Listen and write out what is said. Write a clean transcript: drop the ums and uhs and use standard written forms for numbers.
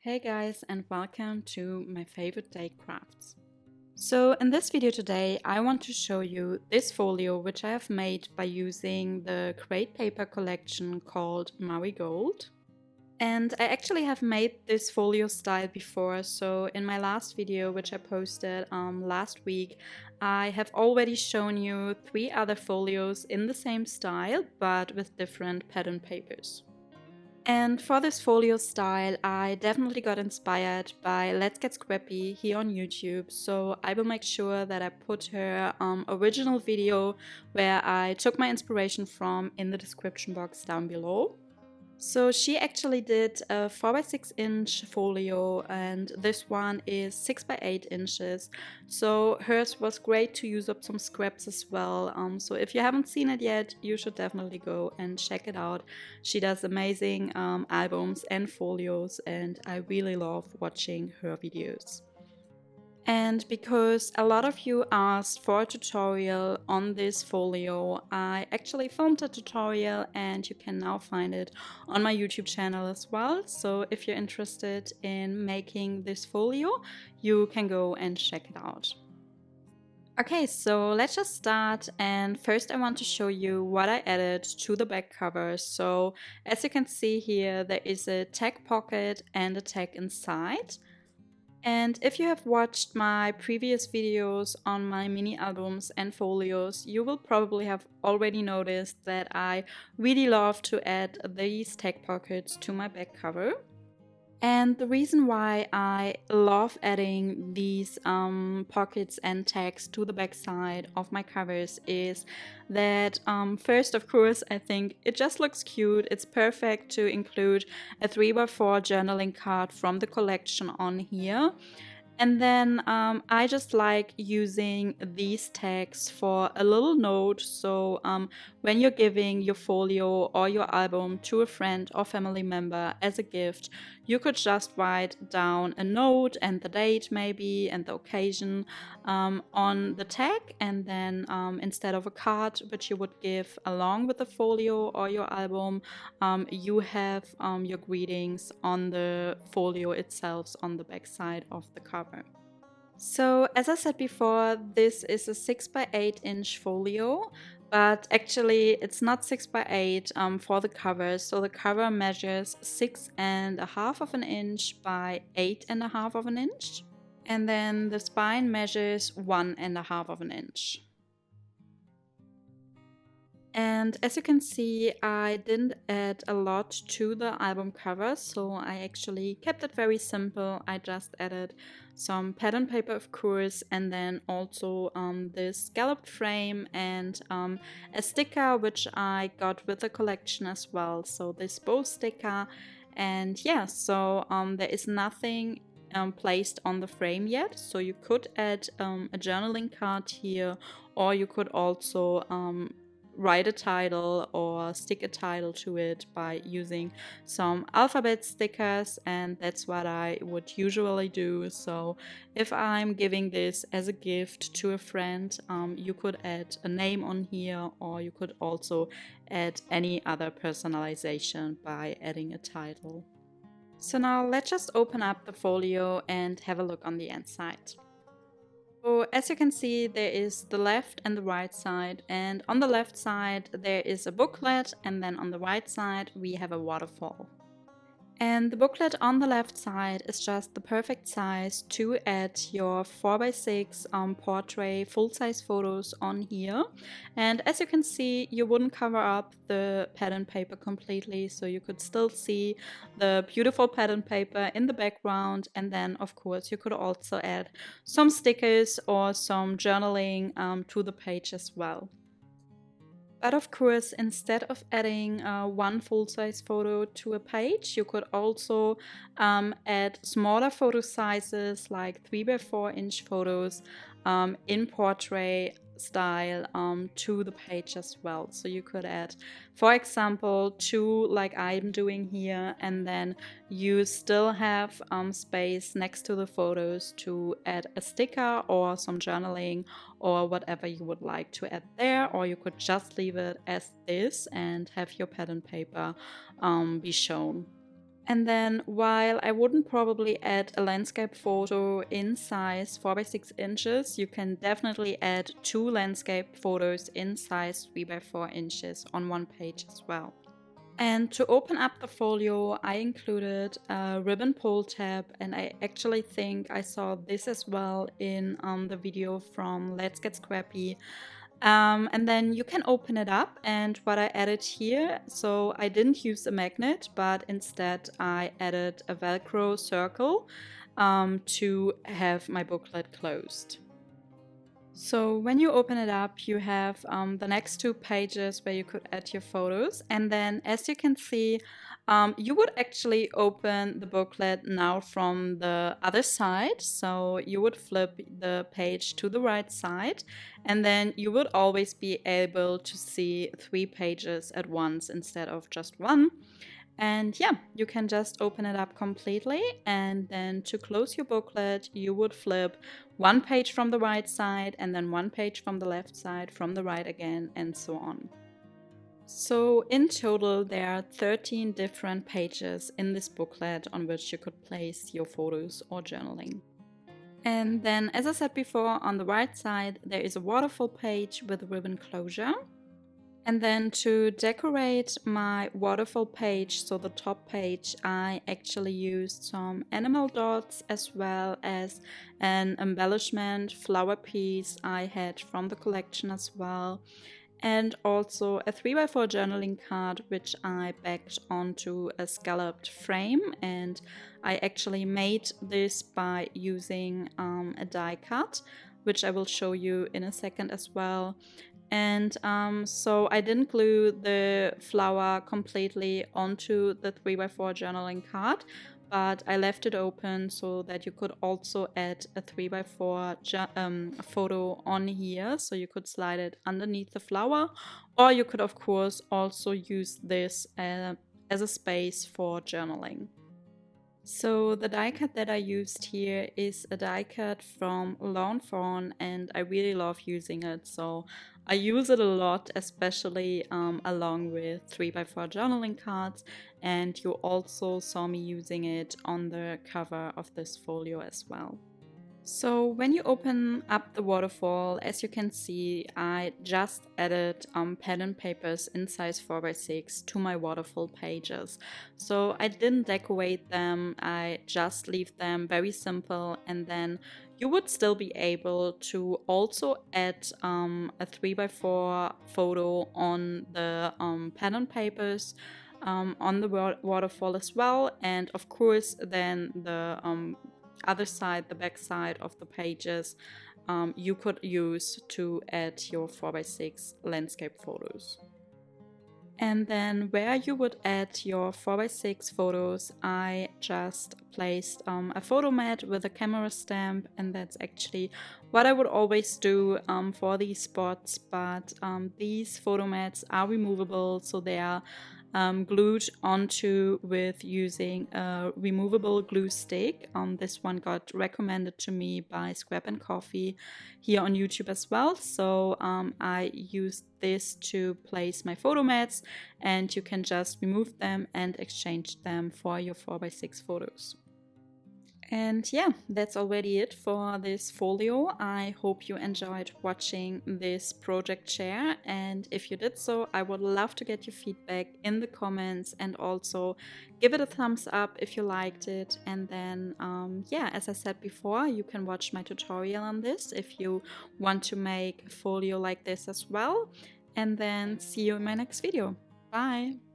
Hey guys, and welcome to my favorite day crafts. So in this video today I want to show you this folio which I have made by using the crepe paper collection called Marigold. And I actually have made this folio style before, so in my last video which I posted last week I have already shown you 3 other folios in the same style but with different pattern papers. And for this folio style, I definitely got inspired by Let's Get Scrappy here on YouTube, so I will make sure that I put her original video where I took my inspiration from in the description box down below. So she actually did a 4x6 inch folio, and this one is 6x8 inches. So hers was great to use up some scraps as well. So if you haven't seen it yet, you should definitely go and check it out. She does amazing albums and folios, and I really love watching her videos. And because a lot of you asked for a tutorial on this folio, I actually filmed a tutorial and you can now find it on my YouTube channel as well. So if you're interested in making this folio, you can go and check it out. Okay, so let's just start, and first I want to show you what I added to the back cover. So as you can see here, there is a tag pocket and a tag inside. And if you have watched my previous videos on my mini albums and folios, you will probably have already noticed that I really love to add these tag pockets to my back cover. And the reason why I love adding these pockets and tags to the back side of my covers is that first, of course, I think it just looks cute. It's perfect to include a 3x4 journaling card from the collection on here. And then I just like using these tags for a little note. So when you're giving your folio or your album to a friend or family member as a gift, you could just write down a note and the date maybe and the occasion on the tag. And then instead of a card, which you would give along with the folio or your album, you have your greetings on the folio itself on the back side of the cover. So as I said before, this is a 6x8 inch folio, but actually it's not 6x8 for the cover. So the cover measures 6.5 of an inch by 8.5 of an inch. And then the spine measures 1.5 of an inch. And as you can see, I didn't add a lot to the album cover, so I actually kept it very simple. I just added some pattern paper, of course, and then also this scalloped frame and a sticker which I got with the collection as well. So this bow sticker, and yeah, so there is nothing placed on the frame yet, so you could add a journaling card here, or you could also write a title or stick a title to it by using some alphabet stickers, and that's what I would usually do. So if I'm giving this as a gift to a friend, you could add a name on here, or you could also add any other personalization by adding a title. So now let's just open up the folio and have a look on the inside. So as you can see, there is the left and the right side, and on the left side there is a booklet, and then on the right side we have a waterfall. And the booklet on the left side is just the perfect size to add your 4x6 portrait full-size photos on here. And as you can see, you wouldn't cover up the pattern paper completely, so you could still see the beautiful pattern paper in the background. And then, of course, you could also add some stickers or some journaling to the page as well. But of course, instead of adding one full-size photo to a page, you could also add smaller photo sizes like 3x4 inch photos in portrait style to the page as well. So you could add, for example, 2 like I'm doing here, and then you still have space next to the photos to add a sticker or some journaling or whatever you would like to add there, or you could just leave it as this and have your pattern paper be shown. And then while I wouldn't probably add a landscape photo in size 4 by 6 inches, you can definitely add 2 landscape photos in size 3 by 4 inches on one page as well. And to open up the folio, I included a ribbon pull tab, and I actually think I saw this as well in the video from Let's Get Scrappy. And then you can open it up, and what I added here, so I didn't use a magnet, but instead I added a Velcro circle to have my booklet closed. So when you open it up, you have the next 2 pages where you could add your photos. And then as you can see, you would actually open the booklet now from the other side. So you would flip the page to the right side, and then you would always be able to see 3 pages at once instead of just 1. And yeah, you can just open it up completely, and then to close your booklet, you would flip 1 page from the right side and then 1 page from the left side, from the right again, and so on. So in total, there are 13 different pages in this booklet on which you could place your photos or journaling. And then, as I said before, on the right side, there is a waterfall page with a ribbon closure. And then to decorate my waterfall page, so the top page, I actually used some animal dots as well as an embellishment flower piece I had from the collection as well. And also a 3 by 4 journaling card, which I backed onto a scalloped frame. And I actually made this by using a die cut, which I will show you in a second as well. And so I didn't glue the flower completely onto the 3 by 4 journaling card, but I left it open so that you could also add a 3 by 4 photo on here. So you could slide it underneath the flower, or you could of course also use this as a space for journaling. So the die cut that I used here is a die cut from Lawn Fawn, and I really love using it. So I use it a lot, especially along with 3 by 4 journaling cards, and you also saw me using it on the cover of this folio as well. So when you open up the waterfall, as you can see, I just added pen and papers in size 4 by 6 to my waterfall pages. So I didn't decorate them, I just leave them very simple, and then you would still be able to also add a 3 by 4 photo on the pen and papers on the waterfall as well, and of course then the other side, the back side of the pages, you could use to add your 4 by 6 landscape photos. And then where you would add your 4 by 6 photos, I just placed a photo mat with a camera stamp, and that's actually what I would always do for these spots. But these photo mats are removable, so they are glued onto with using a removable glue stick. This one got recommended to me by Scrap and Coffee here on YouTube as well. So I used this to place my photo mats, and you can just remove them and exchange them for your 4 by 6 photos. And yeah, that's already it for this folio. I hope you enjoyed watching this project share, and if you did so, I would love to get your feedback in the comments, and also give it a thumbs up if you liked it. And then yeah, as I said before, you can watch my tutorial on this if you want to make a folio like this as well. And then see you in my next video. Bye!